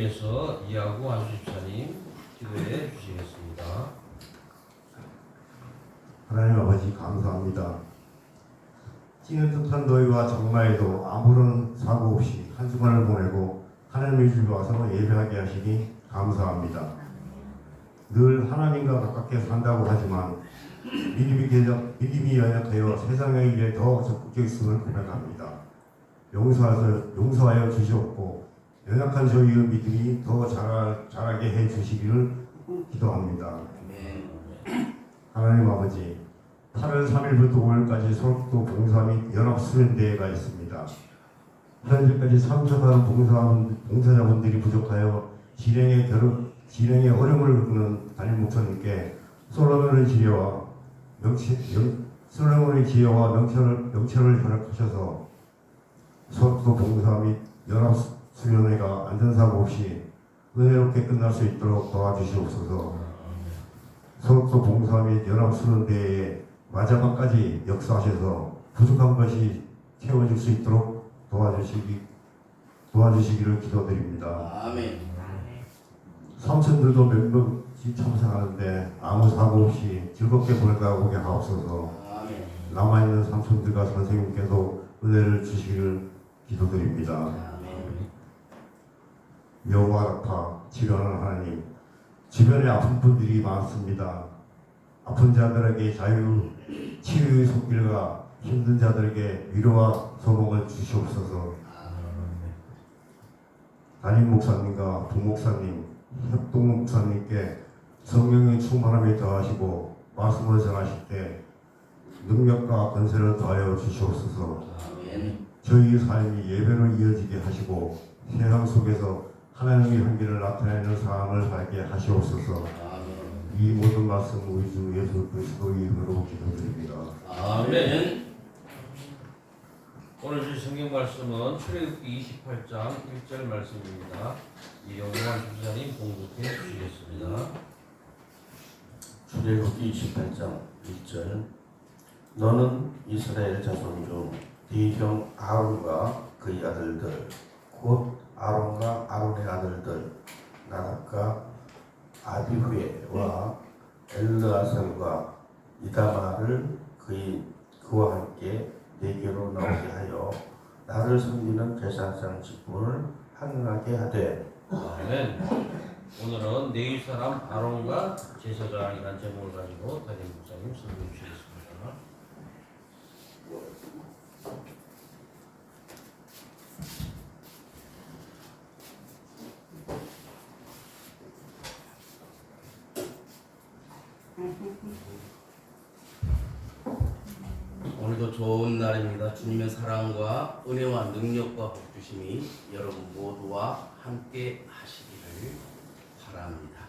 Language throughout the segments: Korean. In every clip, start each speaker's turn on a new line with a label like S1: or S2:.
S1: 위해서 이하구 안수집사님 기도해 주시겠습니다.
S2: 하나님 아버지 감사합니다. 찌긋한 너희와 정마에도 아무런 사고 없이 한 주간을 보내고 하나님의 집에 와서 예배하게 하시니 감사합니다. 늘 하나님과 가깝게 산다고 하지만 믿음이 연약하여 세상의 일에 더 적극적있음을 고백합니다. 용서하여 주시옵고 연약한 저희의 믿음이 더 자라게 해 주시기를 기도합니다. 하나님 아버지, 8월 3일부터 5일까지 서울도 봉사 및 연합수련대회가 있습니다. 현재까지 참석하는 봉사자분들이 부족하여 진행에 어려움을 겪는 담임 목사님께 솔로몬의 지혜와 명철을 허락하셔서 서울도 봉사 및 연합수련회가 안전사고 없이 은혜롭게 끝날 수 있도록 도와주시옵소서. 서울도 봉사 및 연합수련대회에 마지막까지 역사하셔서 부족한 것이 채워질 수 있도록 도와주시기를 기도드립니다.
S3: 아멘.
S2: 삼촌들도 몇몇이 참석하는데 아무 사고 없이 즐겁게 보내다오게 하옵소서.
S3: 아멘.
S2: 남아있는 삼촌들과 선생님께도 은혜를 주시기를 기도드립니다.
S3: 아멘.
S2: 여호와 치료하는 하나님, 주변에 아픈 분들이 많습니다. 아픈 자들에게 치유의 손길과 힘든 자들에게 위로와 소망을 주시옵소서. 담임 목사님과 부목사님, 협동 목사님께 성령의 충만함이 더하시고 말씀을 전하실 때 능력과 권세를 더하여 주시옵소서.
S3: 아멘.
S2: 저희의 삶이 예배로 이어지게 하시고 세상 속에서 하나님의 향기를 나타내는 사람을 살게 하시옵소서. 이 모든 말씀 우리 주 예수 그리스도의 이름으로 기도드립니다.
S3: 아멘.
S1: 오늘 주신 성경 말씀은 출애굽기 28장 1절 말씀입니다. 이영환 집사님 봉독해 주시겠습니다.
S4: 출애굽기 28장 1절. 너는 이스라엘 자손 중 네 형 아론과 그의 아들들 곧 아론과 아론의 아들들 나답과 아비후에와 엘르아살과 이다마를 그와 함께 내게로 나오게 하여 나를 섬기는 제사장 직분을 hành 하게 하되.
S1: 아멘. 오늘은 레위 사람 아론과 제사장이라는 제목을 가지고 담임 목사님 설교해 주시겠습니다.
S3: 오늘도 좋은 날입니다. 주님의 사랑과 은혜와 능력과 복주심이 여러분 모두와 함께 하시기를 바랍니다.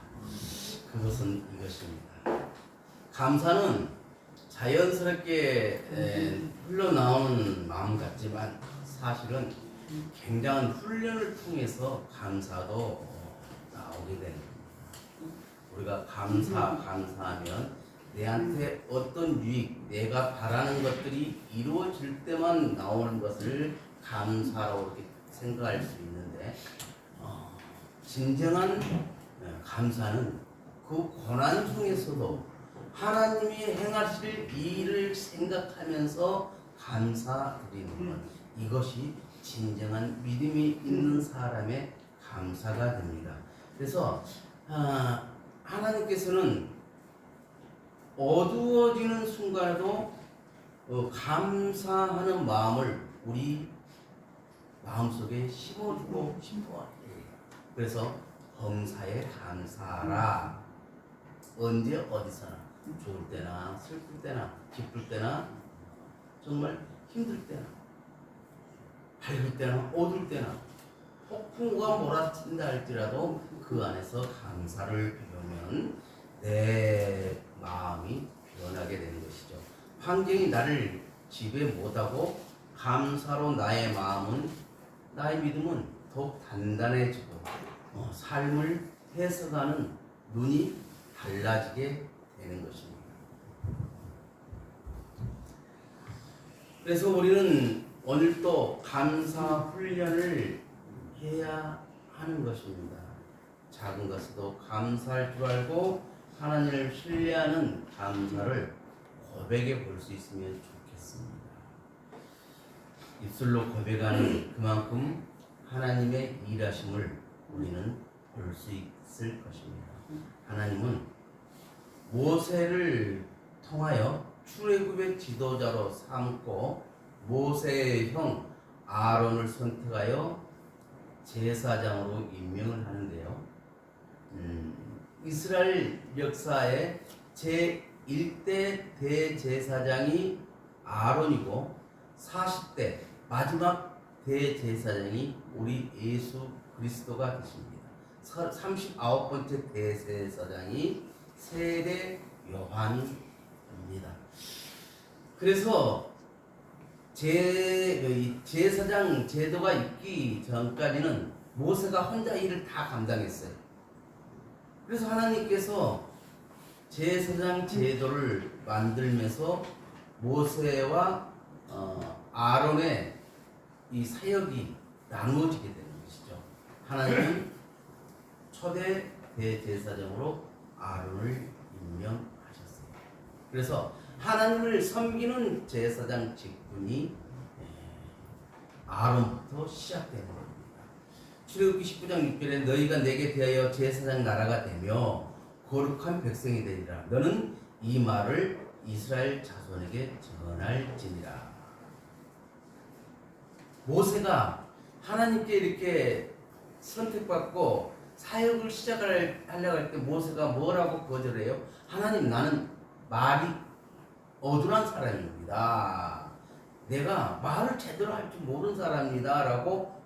S3: 그것은 이것입니다. 감사는 자연스럽게 흘러나오는 마음 같지만 사실은 굉장한 훈련을 통해서 감사도 나오게 됩니다. 우리가 감사하면 내한테 어떤 유익, 내가 바라는 것들이 이루어질 때만 나오는 것을 감사로 이렇게 생각할 수 있는데 진정한 감사는 그 고난 중에서도 하나님이 행하실 일을 생각하면서 감사드리는 것, 이것이 진정한 믿음이 있는 사람의 감사가 됩니다. 그래서 하나님께서는 어두워지는 순간에도 감사하는 마음을 우리 마음속에 심어주고 싶어해요. 그래서 범사에 감사하라. 언제 어디서나 좋을 때나 슬플 때나 기쁠 때나 정말 힘들 때나 밝을 때나 어두울 때나 폭풍우가 몰아친다 할지라도 그 안에서 감사를 배우면 내 마음이 변하게 되는 것이죠. 환경이 나를 지배 못하고 감사로 나의 믿음은 더욱 단단해지고 삶을 해석하는 눈이 달라지게 되는 것입니다. 그래서 우리는 오늘 또 감사 훈련을 해야 하는 것입니다. 작은 것에도 감사할 줄 알고 하나님을 신뢰하는 감사를 고백해 볼 수 있으면 좋겠습니다. 입술로 고백하는 그만큼 하나님의 일하심을 우리는 볼 수 있을 것입니다. 하나님은 모세를 통하여 출애굽의 지도자로 삼고 모세의 형 아론을 선택하여 제사장으로 임명을 하는데요. 이스라엘 역사의 제1대 대제사장이 아론이고 40대 마지막 대제사장이 우리 예수 그리스도가 되십니다. 39번째 대제사장이 세례 요한입니다. 그래서 제사장 제도가 있기 전까지는 모세가 혼자 일을 다 감당했어요. 그래서 하나님께서 제사장 제도를 만들면서 모세와 아론의 이 사역이 나누어지게 되는 것이죠. 하나님은 초대 대제사장으로 아론을 임명하셨어요. 그래서 하나님을 섬기는 제사장 직분이 아론부터 시작되는 겁니다. 출애굽기 19장 6절에 너희가 내게 대하여 제사장 나라가 되며 거룩한 백성이 되리라. 너는 이 말을 이스라엘 자손에게 전할지니라. 모세가 하나님께 이렇게 선택받고 사역을 시작하려고 할 때 모세가 뭐라고 거절해요? 하나님, 나는 말이 어눌한 사람입니다. 내가 말을 제대로 할 줄 모르는 사람입니다. 라고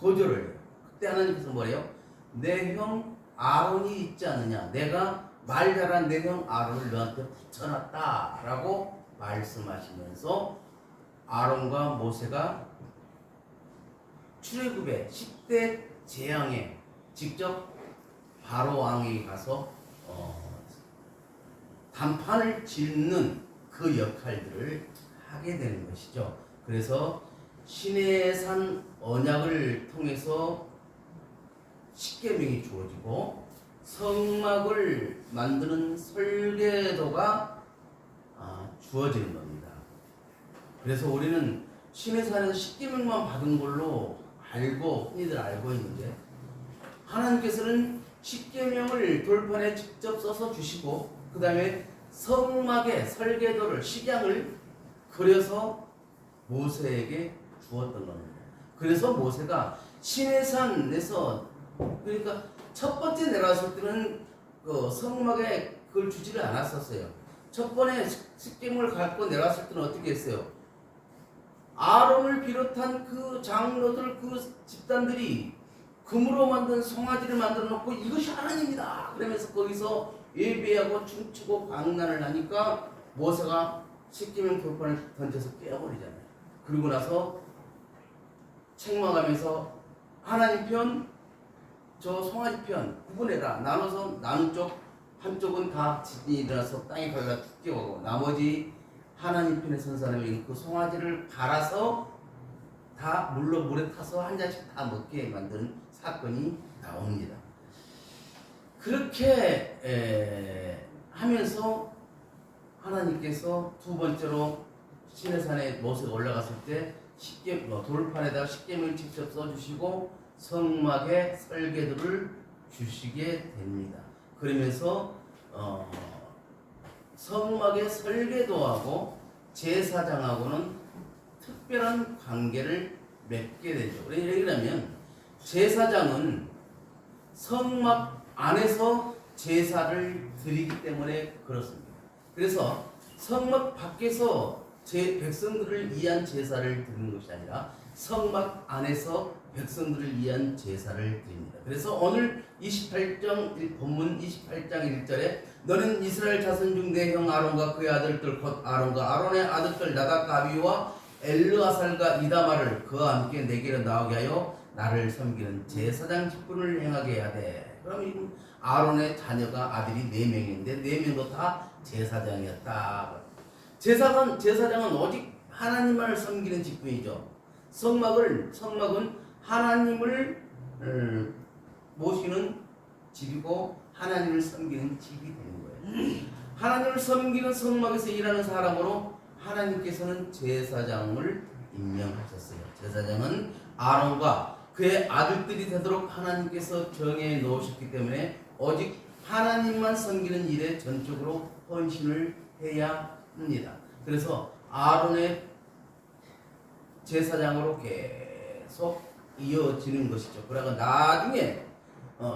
S3: 거절을 해요. 그때 하나님께서 뭐래요? 내 형 아론이 있지 않느냐? 내가 말 잘한 내 형 아론을 너한테 붙여놨다. 라고 말씀하시면서 아론과 모세가 출애굽의 10대 재앙에 직접 바로 왕에게 가서 단판을 짓는 그 역할들을 하게 되는 것이죠. 그래서 시내산 언약을 통해서 십계명이 주어지고 성막을 만드는 설계도가 주어지는 겁니다. 그래서 우리는 시내산에서 십계명만 받은 걸로 흔히들 알고 있는데 하나님께서는 십계명을 돌판에 직접 써서 주시고 그 다음에 성막의 설계도를 식양을 그려서 모세에게 주었던 겁니다. 그래서 모세가 시내산에서 그러니까 첫 번째 내려왔을 때는 그 성막에 그걸 주지를 않았었어요. 첫 번에 십계명을 갖고 내려왔을 때는 어떻게 했어요? 아론을 비롯한 그 장로들 그 집단들이 금으로 만든 송아지를 만들어 놓고 이것이 하나님이다 그러면서 거기서 예배하고 춤추고 광란을 하니까 모세가 십계명 돌판을 던져서 깨어버리잖아요. 그리고 나서 책망하면서 하나님 편, 저 송아지 편 구분해라. 나눠서 나눈 쪽 한쪽은 다 지진이 일어나서 땅에 걸려 죽게 하고 나머지 하나님 편에 선 사람이 그 송아지를 갈아서 다 물에 타서 한 잔씩 다 먹게 만드는 사건이 나옵니다. 그렇게 하면서 하나님께서 두 번째로 시내산에 모세가 올라갔을 때 돌판에다가 십계명을 직접 써주시고 성막의 설계도를 주시게 됩니다. 그러면서 성막의 설계도하고 제사장하고는 특별한 관계를 맺게 되죠. 왜냐하면 제사장은 성막 안에서 제사를 드리기 때문에 그렇습니다. 그래서 성막 밖에서 백성들을 위한 제사를 드리는 것이 아니라 성막 안에서 백성들을 위한 제사를 드립니다. 그래서 오늘 28장 본문 28장 1절에 너는 이스라엘 자손 중 내 형 아론과 그의 아들들 곧 아론과 아론의 아들들 나답과 아비후와 엘르아살과 이다마를 그와 함께 내게로 나오게 하여 나를 섬기는 제사장 직분을 행하게 해야 돼. 그럼 아론의 자녀가 아들이 4명인데 4명도 다 제사장이었다. 제사장은 오직 하나님만을 섬기는 직분이죠. 성막은 하나님을 모시는 집이고 하나님을 섬기는 집이 되는 거예요. 하나님을 섬기는 성막에서 일하는 사람으로 하나님께서는 제사장을 임명하셨어요. 제사장은 아론과 그의 아들들이 되도록 하나님께서 정해 놓으셨기 때문에 오직 하나님만 섬기는 일에 전적으로 헌신을 해야 합니다. 그래서 아론의 제사장으로 계속 이어지는 것이죠. 그러다가 나중에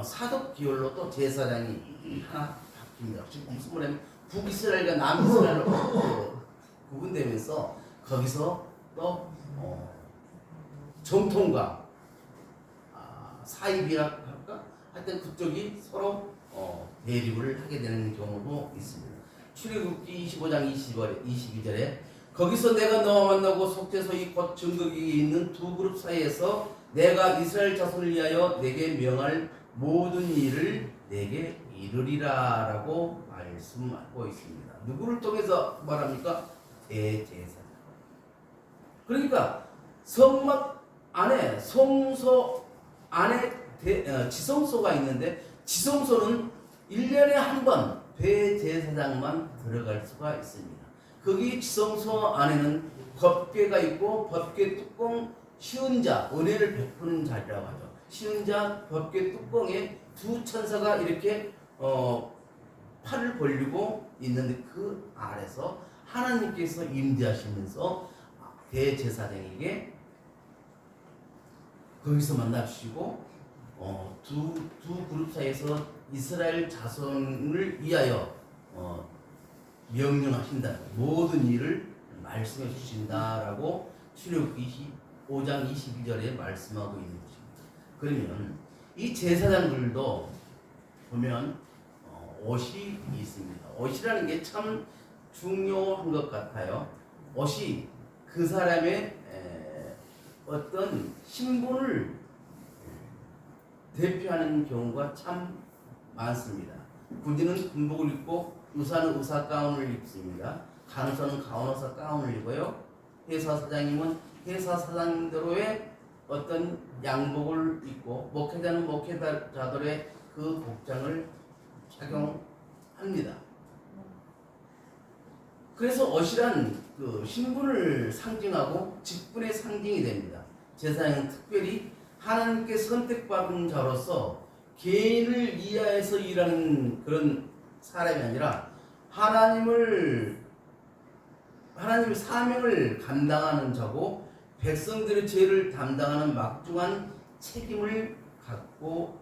S3: 사독 기율로 또 제사장이 하나 바뀝니다. 지금 무슨 말이냐면 북이스라엘과 남이스라엘로 구분되면서 거기서 또 정통과 사입이라 할까? 하여튼 그쪽이 서로 대립을 하게 되는 경우도 있습니다. 출애굽기 25장 22절에 거기서 내가 너와 만나고 속죄소이 곧 증거기에 있는 두 그룹 사이에서 내가 이스라엘 자손을 위하여 내게 명할 모든 일을 내게 이르리라 라고 말씀하고 있습니다. 누구를 통해서 말합니까? 대제사장. 그러니까 성막 안에 성소 안에 지성소가 있는데 지성소는 1년에 한 번 대제사장만 들어갈 수가 있습니다. 거기 지성소 안에는 법궤가 있고 법궤 뚜껑 쉬운 자, 은혜를 베푸는 자리라고 하죠. 쉬운 자 법궤 뚜껑에 두 천사가 이렇게 팔을 벌리고 있는데 그 아래서 하나님께서 임재하시면서 대제사장에게 거기서 만납시고 두 그룹 사이에서 이스라엘 자손을 위하여 명령하신다. 모든 일을 말씀해 주신다라고 출애굽기 5장 22절에 말씀하고 있는 것입니다. 그러면 이 제사장들도 보면 옷이 있습니다. 옷이라는 게 참 중요한 것 같아요. 옷이 그 사람의 어떤 신분을 대표하는 경우가 참 많습니다. 군인은 군복을 입고 의사는 의사 가운을 입습니다. 간호사는 간호사 가운을 입어요. 회사 사장님은 회사 사장님대로의 어떤 양복을 입고 목회자는 목회자들의 그 복장을 착용합니다. 그래서 옷이란 그 신분을 상징하고 직분의 상징이 됩니다. 제사장은 특별히 하나님께 선택받은 자로서 개인을 이해해서 일하는 그런 사람이 아니라 하나님의 사명을 감당하는 자고 백성들의 죄를 담당하는 막중한 책임을 갖고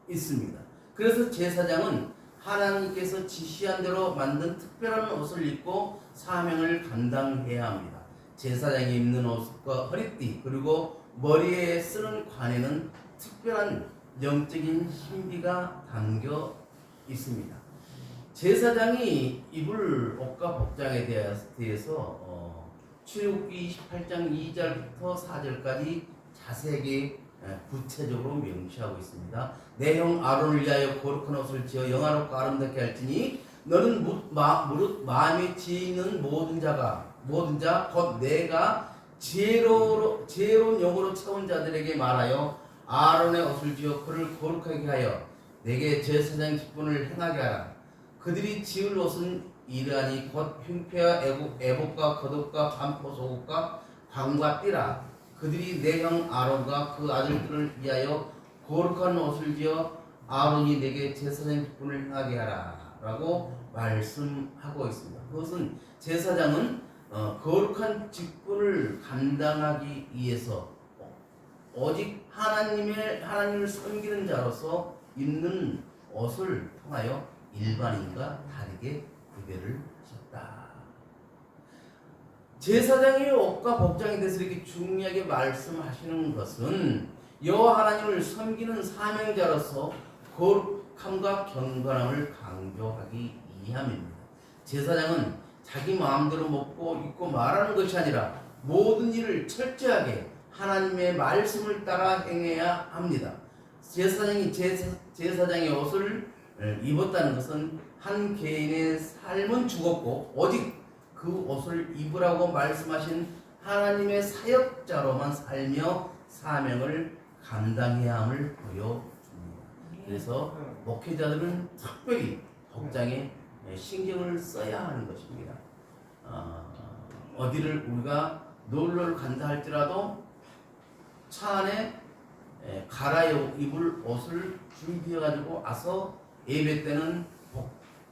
S3: 있습니다. 그래서 제사장은 하나님께서 지시한 대로 만든 특별한 옷을 입고 사명을 감당해야 합니다. 제사장이 입는 옷과 허리띠 그리고 머리에 쓰는 관에는 특별한 영적인 신비가 담겨 있습니다. 제사장이 입을 옷과 복장에 대해서 출애굽기 28장 2절부터 4절까지 자세하게 구체적으로 명시하고 있습니다. 내 형 아론을 위하여 거룩한 옷을 지어 영화롭고 아름답게 할지니 너는 무릇 마음에 지혜 있는 모든 자 곧 내가 지혜로운 영으로 채운 자들에게 말하여 아론의 옷을 지어 그를 거룩하게 하여 내게 제사장 직분을 행하게 하라. 그들이 지을 옷은 이러하니 곧 흉패와 애복과 겉옷과 반포 속옷과 광과 띠라. 그들이 내 형 아론과 그 아들들을 위하여 거룩한 옷을 지어 아론이 내게 제사장 직분을 행하게 하라 라고 말씀하고 있습니다. 그것은 제사장은 거룩한 직분을 감당하기 위해서 오직 하나님을 섬기는 자로서 입는 옷을 통하여 일반인과 다르게 구별을 하셨다. 제사장의 옷과 복장에 대해서 이렇게 중요하게 말씀하시는 것은 여호와 하나님을 섬기는 사명자로서 거룩함과 경건함을 강조하기 위함입니다. 제사장은 자기 마음대로 먹고 입고 말하는 것이 아니라 모든 일을 철저하게 하나님의 말씀을 따라 행해야 합니다. 제사장이 제사장의 옷을 입었다는 것은 한 개인의 삶은 죽었고 오직 그 옷을 입으라고 말씀하신 하나님의 사역자로만 살며 사명을 감당해야 함을 보여줍니다. 그래서 목회자들은 특별히 복장에 신경을 써야 하는 것입니다. 어디를 우리가 놀러를 간다 할지라도 차 안에 갈아입을 옷을 준비해 가지고 와서 예배 때는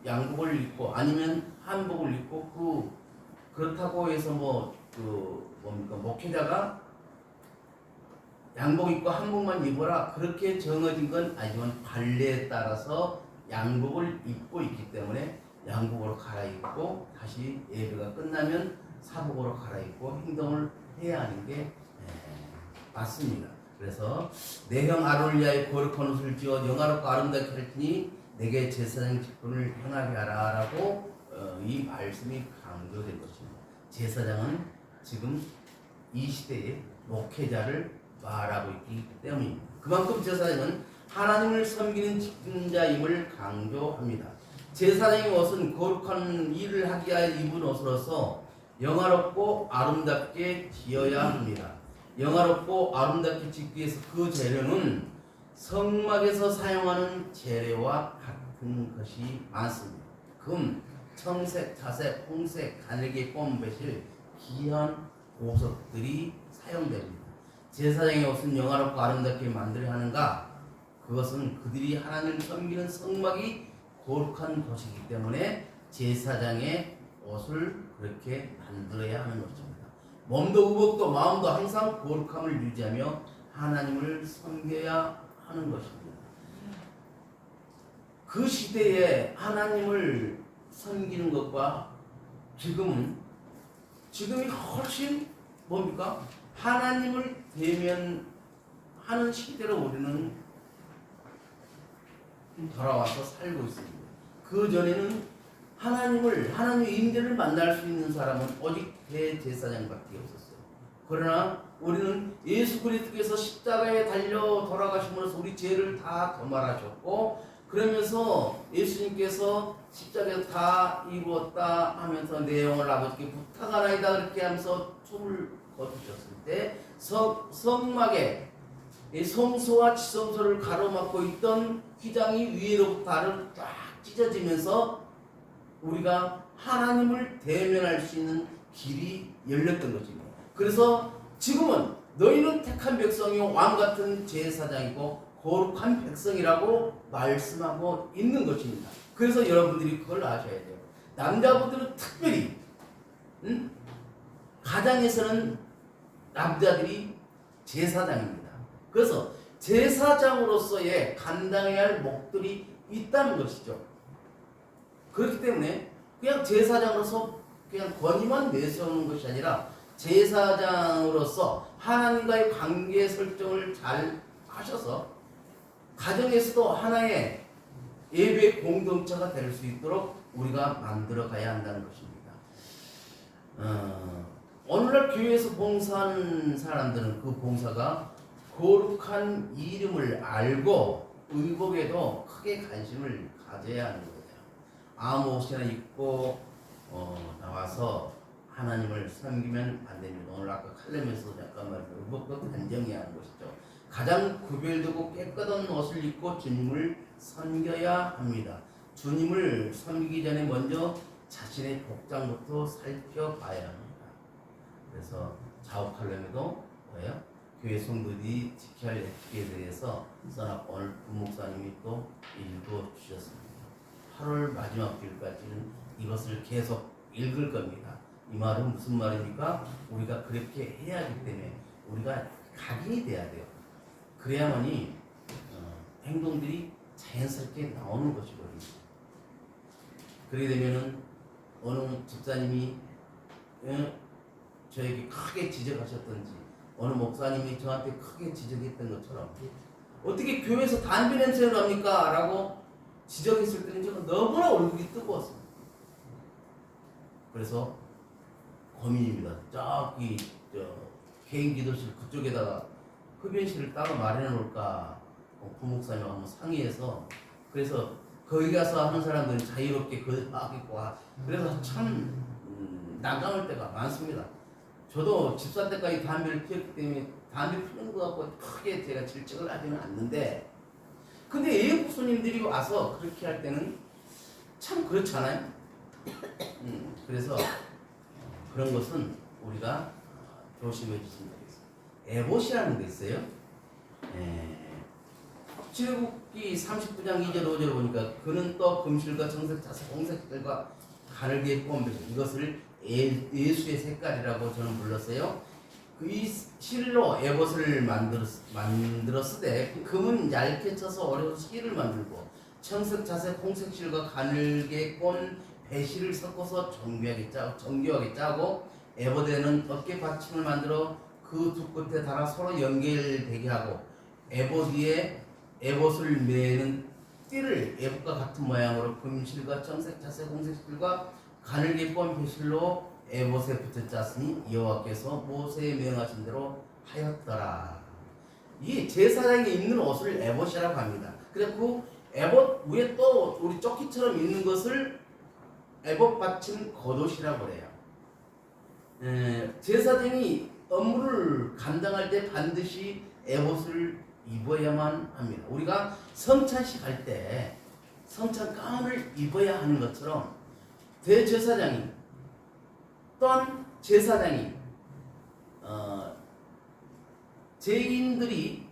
S3: 양복을 입고 아니면 한복을 입고 그렇다고 해서 목회자가 양복 입고 한복만 입어라 그렇게 정해진 건 아니지만 관례에 따라서 양복을 입고 있기 때문에 양복으로 갈아입고 다시 예배가 끝나면 사복으로 갈아입고 행동을 해야 하는 게 맞습니다. 그래서 내 형 아론을 위하여 거룩한 옷을 지어 영화롭고 아름답게 할 테니 내게 제사장 직분을 행하게 하라 라고 이 말씀이 강조된 것입니다. 제사장은 지금 이 시대의 목회자를 말하고 있기 때문입니다. 그만큼 제사장은 하나님을 섬기는 직분자임을 강조합니다. 제사장의 옷은 거룩한 일을 하기 위하여 입은 옷으로서 영화롭고 아름답게 지어야 합니다. 영화롭고 아름답게 짓기 위해서 그 재료는 성막에서 사용하는 재료와 같은 것이 많습니다. 금, 청색, 자색, 홍색, 가늘게 꼼배실, 귀한 보석들이 사용됩니다. 제사장의 옷은 영화롭고 아름답게 만들어야 하는가? 그것은 그들이 하나님을 섬기는 성막이 거룩한 곳이기 때문에 제사장의 옷을 그렇게 만들어야 하는 것입니다. 몸도 의복도 마음도 항상 거룩함을 유지하며 하나님을 섬겨야 하는 것입니다. 그 시대에 하나님을 섬기는 것과 지금이 훨씬 뭡니까? 하나님을 대면하는 시대로 우리는 돌아와서 살고 있습니다. 그 전에는 하나님의 임재를 만날 수 있는 사람은 오직 대제사장밖에 없었어요. 그러나 우리는 예수 그리스도께서 십자가에 달려 돌아가심으로써 우리 죄를 다 도말하셨고, 그러면서 예수님께서 십자가에서 다 이루었다 하면서 내 영혼을 아버지께 부탁하나이다 그렇게 하면서 숨을 거두셨을 때 성막에 성소와 지성소를 가로막고 있던 휘장이 위로부터 아래로 쫙 찢어지면서 우리가 하나님을 대면할 수 있는 길이 열렸던 것입니다. 그래서 지금은 너희는 택한 백성이요 왕같은 제사장이고 거룩한 백성이라고 말씀하고 있는 것입니다. 그래서 여러분들이 그걸 아셔야 돼요. 남자분들은 특별히 가장에서는 남자들이 제사장입니다. 그래서 제사장으로서의 감당해야 할 몫들이 있다는 것이죠. 그렇기 때문에 그냥 제사장으로서 그냥 권위만 내세우는 것이 아니라 제사장으로서 하나님과의 관계 설정을 잘 하셔서 가정에서도 하나의 예배 공동체가 될 수 있도록 우리가 만들어 가야 한다는 것입니다. 오늘날 교회에서 봉사하는 사람들은 그 봉사가 거룩한 이름을 알고 의복에도 크게 관심을 가져야 하는 거예요. 아무 옷이나 입고 나와서 하나님을 섬기면 안 됩니다. 오늘 아까 칼럼에서 잠깐 말했던 의복도 단정해야 하는 것이죠. 가장 구별되고 깨끗한 옷을 입고 주님을 섬겨야 합니다. 주님을 섬기기 전에 먼저 자신의 복장부터 살펴봐야 합니다. 그래서 좌우 칼럼에도 뭐예요? 교회 성도들이 지켜야 할 에티켓에 대해서 써놨고 오늘 부목사님이 또 읽어주셨습니다. 8월 마지막 주일까지는 이것을 계속 읽을 겁니다. 이 말은 무슨 말입니까? 우리가 그렇게 해야 하기 때문에 우리가 각인이 돼야 돼요. 그래야만이 행동들이 자연스럽게 나오는 것이거든요. 그러게 되면은 어느 집사님이 저에게 크게 지적하셨던지 어느 목사님이 저한테 크게 지적했던 것처럼 어떻게 교회에서 담배 냄새를 납니까? 라고 지적했을 때는 제가 너무나 얼굴이 뜨거웠습니다. 그래서 고민입니다. 저기 개인기도실 그쪽에다가 흡연실을 따로 마련해 놓을까 부목사님하고 한번 상의해서 그래서 거기 가서 하는 사람들은 자유롭게 하겠고 그래서 참 난감할 때가 많습니다. 저도 집사 때까지 담배를 피웠기 때문에 담배 피우는 것 갖고 크게 제가 질책을 하지는 않는데 근데 손님들이 와서 그렇게 할 때는 참 그렇잖아요. 그래서 그런 것은 우리가 조심해 주시면 되겠습니다. 에봇이라는 게 있어요. 출애굽기 39장 2절 5절 보니까 그는 또 금실과 정색 자색 홍색들과 가늘게 꼼 이것을 예수의 색깔이라고 저는 불렀어요. 그 이 실로 에봇을 만들었으되 금은 얇게 쳐서 어려서 실을 만들고 청색 자색 홍색 실과 가늘게 꼰 배실을 섞어서 정교하게 짜고 에봇에는 어깨 받침을 만들어 그 두 끝에 달아 서로 연결되게 하고 에봇 위에 에봇을 매는 띠를 에봇과 같은 모양으로 금실과 청색 자색 홍색 실과 가늘게 꼰 배실로 에봇에 붙여 짰으니 여호와께서 모세에 명하신 대로 하였더라. 이 제사장이 입는 옷을 에봇이라고 합니다. 그래서 그 에봇 위에 또 우리 조끼처럼 있는 것을 에봇 받침 겉옷이라고 그래요. 제사장이 업무를 감당할 때 반드시 에봇을 입어야만 합니다. 우리가 성찬식 할 때 성찬 가운을 입어야 하는 것처럼 대제사장이 또한 제사장이 죄인들이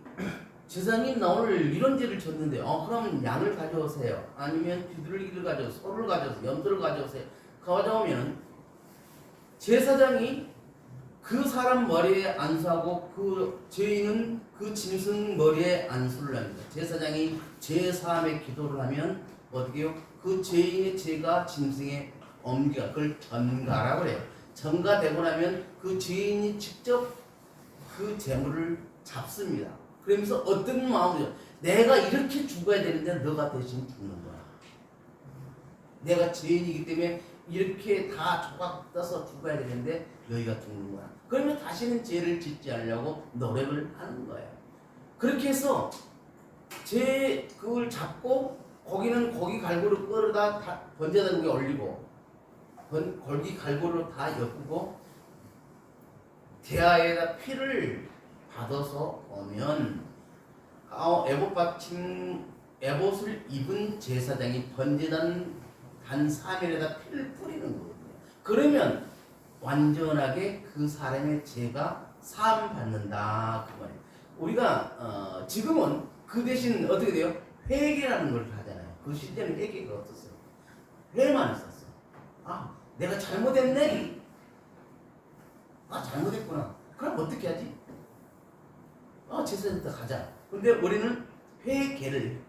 S3: 제사장님 나 오늘 이런 죄를 졌는데 그러면 양을 가져오세요. 아니면 비둘기를 가져오세요. 소를 가져오세요. 염소를 가져오세요. 가져오면 제사장이 그 사람 머리에 안수하고 그 죄인은 그 짐승 머리에 안수를 합니다. 제사장이 죄사함의 기도를 하면 어떻게 해요? 그 죄인의 죄가 짐승의 엄기가 그걸 전가라고 그래요. 전가되고 나면 그 죄인이 직접 그 재물을 잡습니다. 그러면서 어떤 마음으로 내가 이렇게 죽어야 되는데 너가 대신 죽는 거야. 내가 죄인이기 때문에 이렇게 다 조각 떠서 죽어야 되는데 너희가 죽는 거야. 그러면 다시는 죄를 짓지 않으려고 노력을 하는 거예요. 그렇게 해서 그걸 잡고 고기는 고기 갈고리 끌어다 번제단 위에 올리고 골기 갈고리로 다 엮고 대야에다 피를 받아서 오면 에봇을 입은 제사장이 번제단 단 3일에다 피를 뿌리는 거거든요. 그러면 완전하게 그 사람의 죄가 사함받는다 그 말이에요. 우리가 지금은 그 대신 어떻게 돼요? 회개라는 걸 하잖아요. 그 시대는 회개가 없었어요. 회만 있었어. 내가 잘못했네. 잘못했구나. 그럼 어떻게 하지? 제사장한테 가자. 근데 우리는 회개를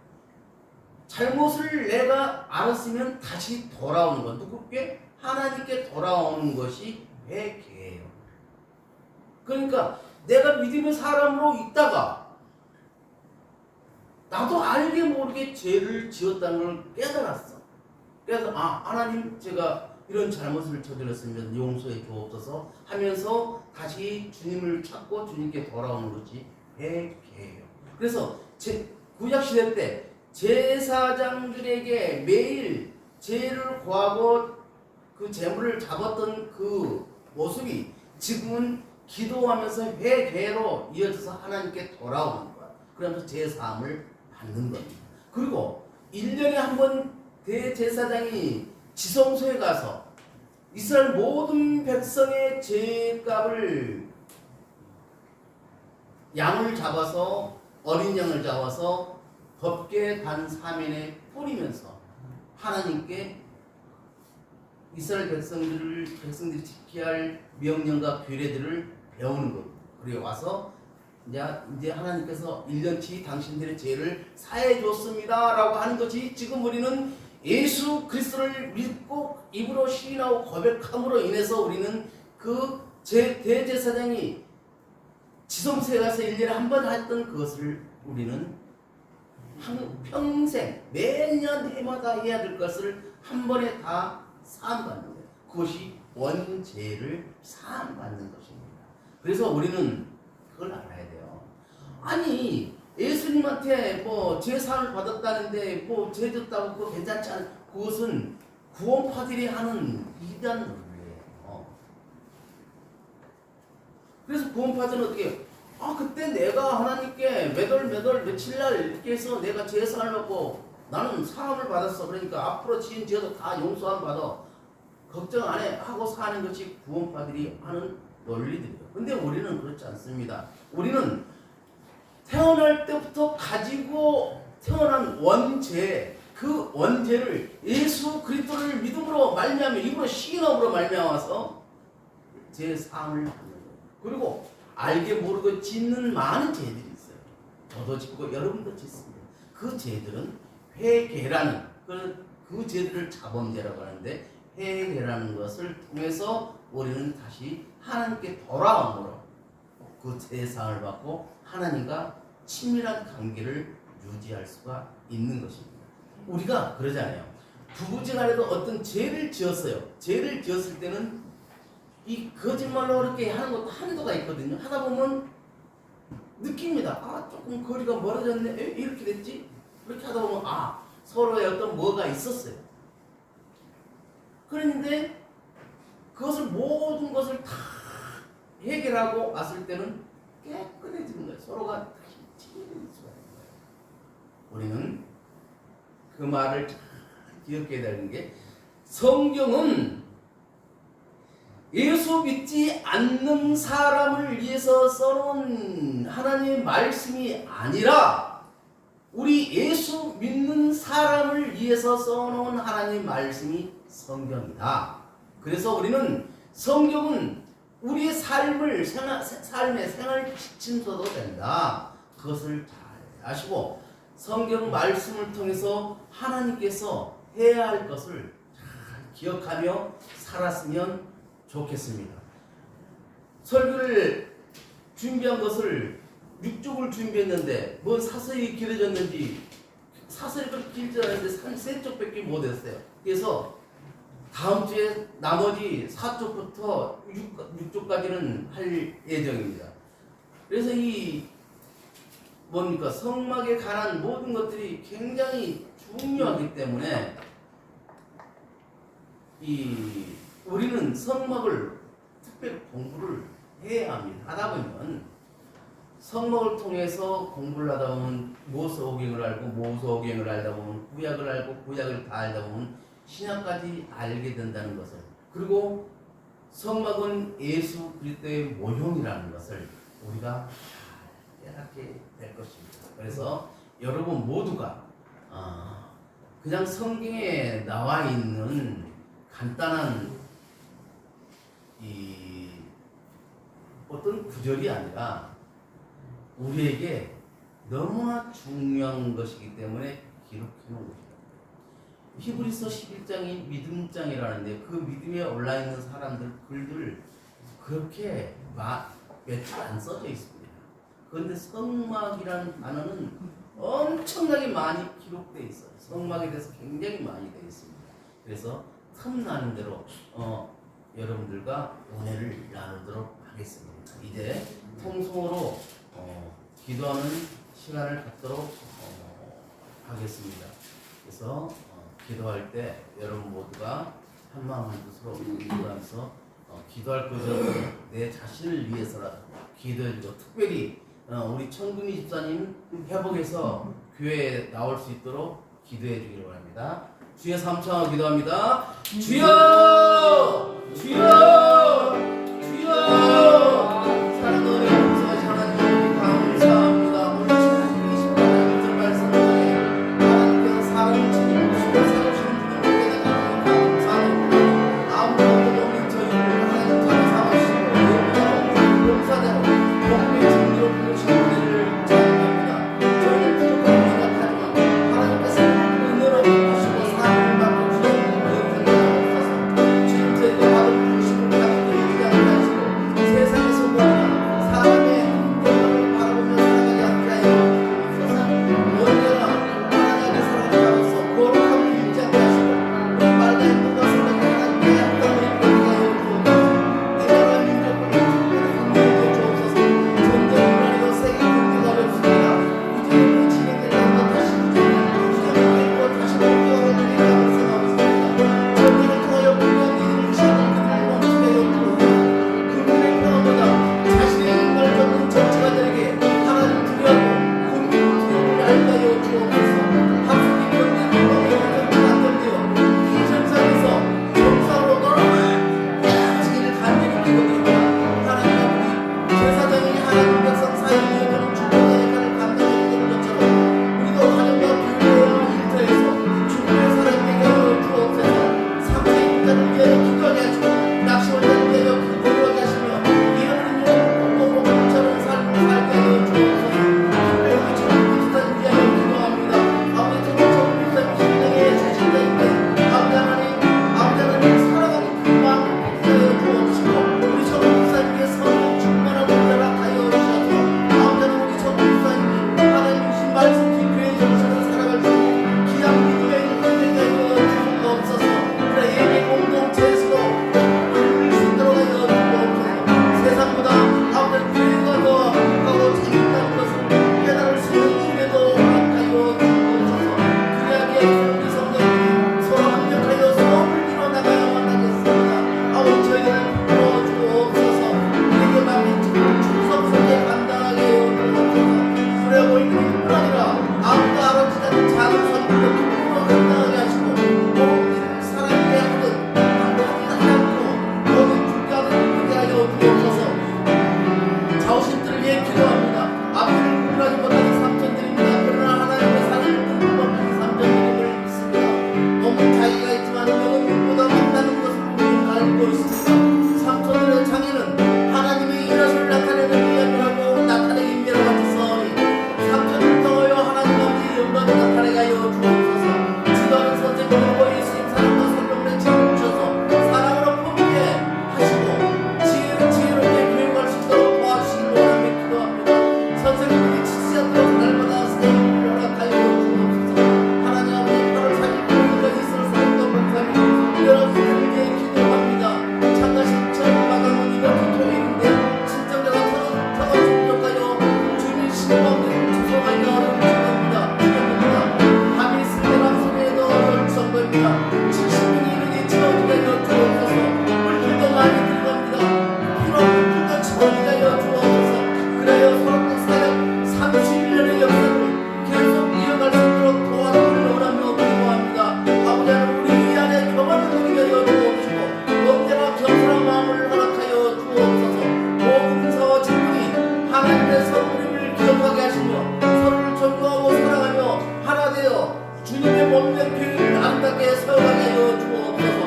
S3: 잘못을 내가 알았으면 다시 돌아오는 것. 누구께? 하나님께 돌아오는 것이 회개예요. 그러니까 내가 믿음의 사람으로 있다가 나도 알게 모르게 죄를 지었다는 걸 깨달았어. 그래서 하나님 제가 이런 잘못을 저질렀으면 용서해 주옵소서 하면서 다시 주님을 찾고 주님께 돌아오는 것이 회개예요. 그래서 구약시대 때 제사장들에게 매일 죄를 고하고 그 재물을 잡았던 그 모습이 지금은 기도하면서 회개로 이어져서 하나님께 돌아오는 거야. 그러면서 제사함을 받는 겁니다. 그리고 1년에 한 번 대제사장이 지성소에 가서 이스라엘 모든 백성의 죄값을 양을 잡아서 어린 양을 잡아서 덥게 단 3일에 뿌리면서 하나님께 이스라엘 백성들이 지켜야 할 명령과 규례들을 배우는 것. 그리고 와서 이제 하나님께서 1년치 당신들의 죄를 사해 줬습니다 라고 하는 것이 지금 우리는 예수 그리스도를 믿고 입으로 시인하고 고백함으로 인해서 우리는 그 대제사장이 지성소에 가서 1년에 한 번 했던 그것을 우리는 평생 매년 해마다 해야 될 것을 한 번에 다 사함받는 거예요. 그것이 원죄를 사함받는 것입니다. 그래서 우리는 그걸 알아야 돼요. 아니 예수님한테 죄사함을 받았다는데 죄 졌다고 그거 괜찮지 않은 그것은 구원파들이 하는 이단 논리예요. 그래서 구원파들은 어떻게 해요? 그때 내가 하나님께 몇 며칠날 이렇게 해서 내가 제사를 받고 나는 사함을 받았어. 그러니까 앞으로 지은 죄도 다 용서함 받아. 걱정 안 해 하고 사는 것이 구원파들이 하는 논리들이에요. 근데 우리는 그렇지 않습니다. 우리는 태어날 때부터 가지고 태어난 원죄, 그 원죄를 예수 그리스도를 믿음으로 말미암아 입으로 시인함으로 말미암아서 제 사함을 받는 거예요. 그리고 알게 모르고 짓는 많은 죄들이 있어요. 저도 짓고 여러분도 짓습니다. 그 죄들은 회개라는 그 죄들을 자범죄라고 하는데, 회개라는 것을 통해서 우리는 다시 하나님께 돌아옴으로 그 제사를 받고 하나님과 친밀한 관계를 유지할 수가 있는 것입니다. 우리가 그러잖아요. 부부지간에도 어떤 죄를 지었어요. 죄를 지었을 때는 이 거짓말로 그렇게 하는 것도 한도가 있거든요. 하다 보면 느낍니다. 조금 거리가 멀어졌네. 이렇게 됐지? 그렇게 하다 보면 서로의 어떤 뭐가 있었어요. 그런데 그것을 모든 것을 다 해결하고 왔을 때는 깨끗해지는 거예요. 서로가 다시 친해질 수가 있는 거예요. 우리는 그 말을 잘 기억해야 되는 게, 성경은 예수 믿지 않는 사람을 위해서 써놓은 하나님의 말씀이 아니라 우리 예수 믿는 사람을 위해서 써놓은 하나님의 말씀이 성경이다. 그래서 우리는 성경은 우리의 삶의 생활 지침서도 된다. 그것을 잘 아시고 성경 말씀을 통해서 하나님께서 해야 할 것을 잘 기억하며 살았으면 좋겠습니다. 설교를 준비한 것을 6쪽을 준비했는데 뭔 사설이 길어졌는지, 사설이 그렇게 길지 않은데 3쪽밖에 못했어요. 그래서 다음 주에 나머지 4쪽부터 6쪽까지는 할 예정입니다. 그래서 이 성막에 관한 모든 것들이 굉장히 중요하기 때문에 우리는 성막을 특별히 공부를 해야 합니다. 하다 보면 성막을 통해서 공부를 하다 보면 모세오경을 알고 모세오경을 알다 보면 구약을 알고 구약을 다 알다 보면 신약까지 알게 된다는 것을, 그리고 성막은 예수 그리스도의 모형이라는 것을 우리가 잘 깨닫게 될 것입니다. 그래서 여러분 모두가 그냥 성경에 나와 있는 간단한 어떤 구절이 아니라 우리에게 너무나 중요한 것이기 때문에 기록해 놓은 것입니다. 히브리서 11장이 믿음장이라는데 그 믿음에 올라있는 사람들 글들 그렇게 몇 줄 안 써져 있습니다. 그런데 성막이라는 단어는 엄청나게 많이 기록되어 있어요. 성막에 대해서 굉장히 많이 되어 있습니다. 그래서 틈나는 대로 여러분들과 은혜를 나누도록 하겠습니다. 이제 통성으로 기도하는 시간을 갖도록 하겠습니다. 그래서 기도할 때 여러분 모두가 한마음 한뜻으로 기도하면서 기도할 것은 내 자신을 위해서라도 기도해주고, 특별히 우리 천금희 집사님 회복해서 교회에 나올 수 있도록 기도해 주기를 바랍니다. 주의 삼창하고 기도합니다. 주여! 주여! 주여! 사랑하는 우리 용서하신 하나님 감사합니다. 오늘 주님 십자가의 말씀 중에 하나님께서 사람을 죽이시고 살아오시는 분을 감사합니다. 아무것도 없는 저희를 하나님께서 삼으시고 용서하고 복음의 진리로 부르신 우리를 찬양합니다. 저희는 부족한 우리가 하지만 하나님께서 은혜로 베푸시고 사랑을 받고 주시는 그 은혜가 없어서 지금까지 받은 부르심을 주님의 몸된 교회를 아름답게 세워가게 하여 주옵소서.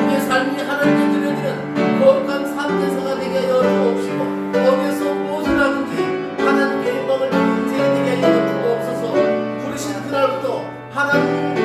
S3: 우리의 삶이 하나님께 드려지는 거룩한 삶대사가 되게 하여 주옵시고 거기에서 무엇을 하든지 하나님께 영광을 드리는 인생이 되게 하여 주옵소서. 부르신 그날부터 하나님